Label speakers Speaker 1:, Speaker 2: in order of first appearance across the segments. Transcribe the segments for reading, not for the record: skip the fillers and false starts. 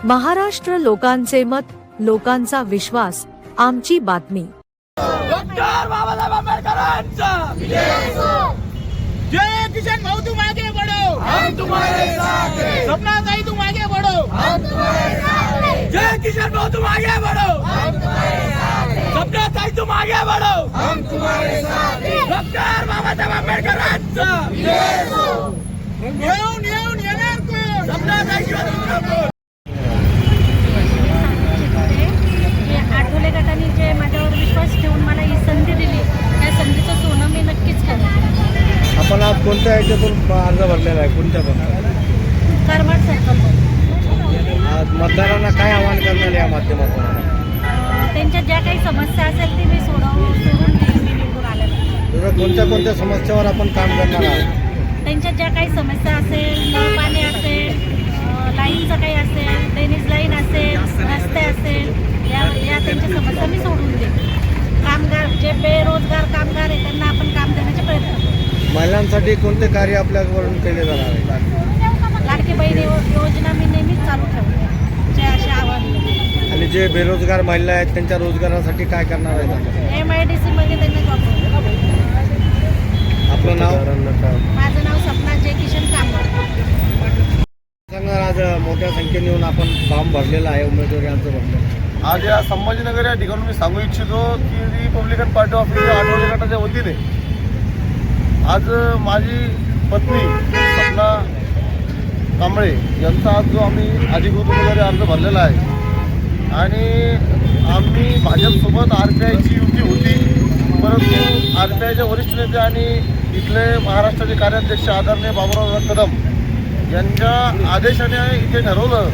Speaker 1: महाराष्ट्र लोकांचे मत, लोकांचा विश्वास, आमची बातमी।
Speaker 2: डॉक्टर बाबासाहेब आंबेडकरांचा जय किशन भाऊ, तुम आगे बढ़ो, हम तुम्हारे साथ हैं। सपना ताई, तुम आगे बढ़ो, हम तुम्हारे साथ हैं। जय किशन भाऊ, तुम आगे बढ़ो, हम तुम्हारे साथ हैं। सपना ताई, तुम आगे बढ़ो, हम तुम्हारे साथ हैं। डॉक्टर बाबासाहेब आंबेडकरांचा येऊन येऊन येणार कोण? सपना ताई शिवाजी
Speaker 3: आठवले गटाने जे माझ्यावर विश्वास ठेवून मला ही संधी दिली, त्या संधीचं सोनं मी नक्कीच करेन।
Speaker 4: आपण आज कोणत्या ह्याच्यातून अर्ज भरलेला आहे, कोणत्या पण
Speaker 3: करमाड सर्कल
Speaker 4: आज मतदारांना काय आवाहन करणार या माध्यमातून?
Speaker 3: त्यांच्या ज्या काही समस्या असेल ती मी सोडून देईन मी निवडून आल्यानंतर।
Speaker 4: तुझं कोणत्या समस्यावर आपण काम करणार आहोत?
Speaker 3: त्यांच्या ज्या काही समस्या असेल, नळ पाणी असेल, लाईनचं काही असेल, ड्रेनेज लाईन असेल, रस्ते असेल, या त्यांच्या समस्या मी सोडून देईन। कामगार जे बेरोजगार कामगार आहे त्यांना आपण काम देण्याचे प्रयत्न करू।
Speaker 4: महिलांसाठी कोणते कार्य आपल्याकडून केले जाणार आहे?
Speaker 3: लाडकी बहीण योजना मी नेहमीच चालू ठेवते, जे असे आव्हान।
Speaker 4: आणि जे बेरोजगार महिला आहेत त्यांच्या रोजगारासाठी काय करणार आहेत?
Speaker 3: MIDC मध्ये त्यांना जॉब।
Speaker 4: आपलं नाव?
Speaker 3: माझं नाव सपना जय किशन कांबळे।
Speaker 4: सांगणार आज मोठ्या संख्येने येऊन आपण फॉर्म भरलेला आहे, उमेदवारी अर्ज भरलेला।
Speaker 5: आज या संभाजीनगर या ठिकाणी मी सांगू इच्छितो की Republican party of India Athawale गटाच्या वतीने आज माझी पत्नी सपना कांबळे यांचा आज जो आम्ही अधिकृत उमेदवारी अर्ज भरलेला आहे आणि आम्ही भाजपसोबत RPIची युती होती, परंतु RPIच्या वरिष्ठ नेते आणि इथले महाराष्ट्राचे कार्याध्यक्ष आदरणीय बाबुराव कदम यांच्या आदेशाने इथे ठरवलं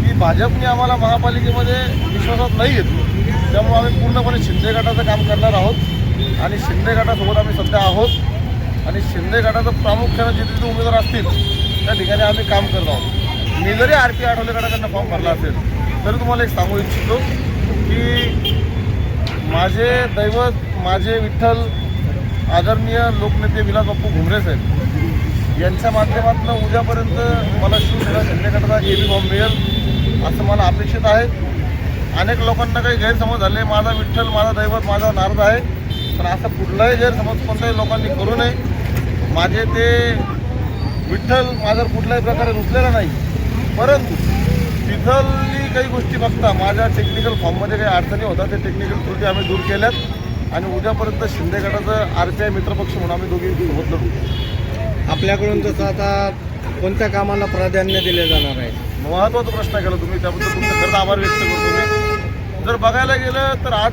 Speaker 5: की भाजपने आम्हाला महापालिकेमध्ये विश्वासात नाही घेतलं, त्यामुळे आम्ही पूर्णपणे शिंदे गटाचं काम करणार आहोत आणि शिंदे गटासोबत आम्ही सध्या आहोत आणि शिंदे गटाचं प्रामुख्याने जिथे उमेदवार असतील त्या ठिकाणी आम्ही काम करत आहोत। मी जरी RP आठवले गटाकडनं फॉर्म भरला असेल तरी तुम्हाला एक सांगू इच्छितो की माझे दैवत, माझे विठ्ठल आदरणीय लोकनेते विलास बाप्पू घुमरे साहेब यांच्या माध्यमातून उद्यापर्यंत मला शिवसेना शिंदे गटाचा AB फॉर्म मिळेल असं मला अपेक्षित आहे। अनेक लोकांना काही गैरसमज झाले, माझा विठ्ठल, माझा दैवत, माझा नारद आहे, पण असा कुठलाही गैरसमज कोणत्याही लोकांनी करू नये। माझे ते विठ्ठल माझ्यावर कुठल्याही प्रकारे रुचलेला नाही, परंतु तिथली काही गोष्टी बघता माझ्या टेक्निकल फॉर्ममध्ये काही अडचणी होत्या, ते टेक्निकल त्रुटी आम्ही दूर केल्यात आणि उद्यापर्यंत शिंदे गटाचं RPI मित्रपक्ष म्हणून आम्ही दोघी सोबत लढू।
Speaker 4: आपल्याकडून तसं आता कोणत्या कामांना प्राधान्य दिले जाणार आहे?
Speaker 5: महत्त्वाचा प्रश्न केला तुम्ही, त्याबद्दल तुमचे खरंच आभार व्यक्त करतो मी। जर बघायला गेलं तर आज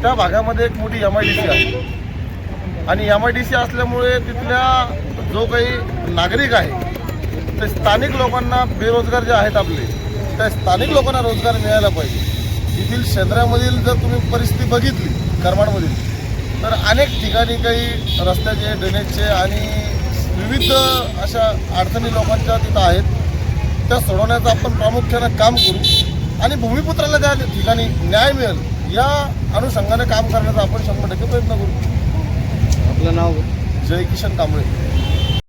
Speaker 5: त्या भागामध्ये एक मोठी MIDC आहे आणि MIDC असल्यामुळे तिथल्या जो काही नागरिक आहे ते स्थानिक लोकांना, बेरोजगार जे आहेत आपले, त्या स्थानिक लोकांना रोजगार मिळायला पाहिजे। येथील शेंद्र्यामधील जर तुम्ही परिस्थिती बघितली करमाडमधील तर अनेक ठिकाणी काही रस्त्याचे, ड्रेनेजचे आणि विविध अशा अडचणी लोकांच्या तिथं आहेत, त्या सोडवण्याचं आपण प्रामुख्यानं काम करू आणि भूमिपुत्राला त्या ठिकाणी न्याय मिळेल या अनुषंगाने काम करण्याचा आपण 100% प्रयत्न करू।
Speaker 4: आपलं नाव?
Speaker 5: जय किशन कांबळे।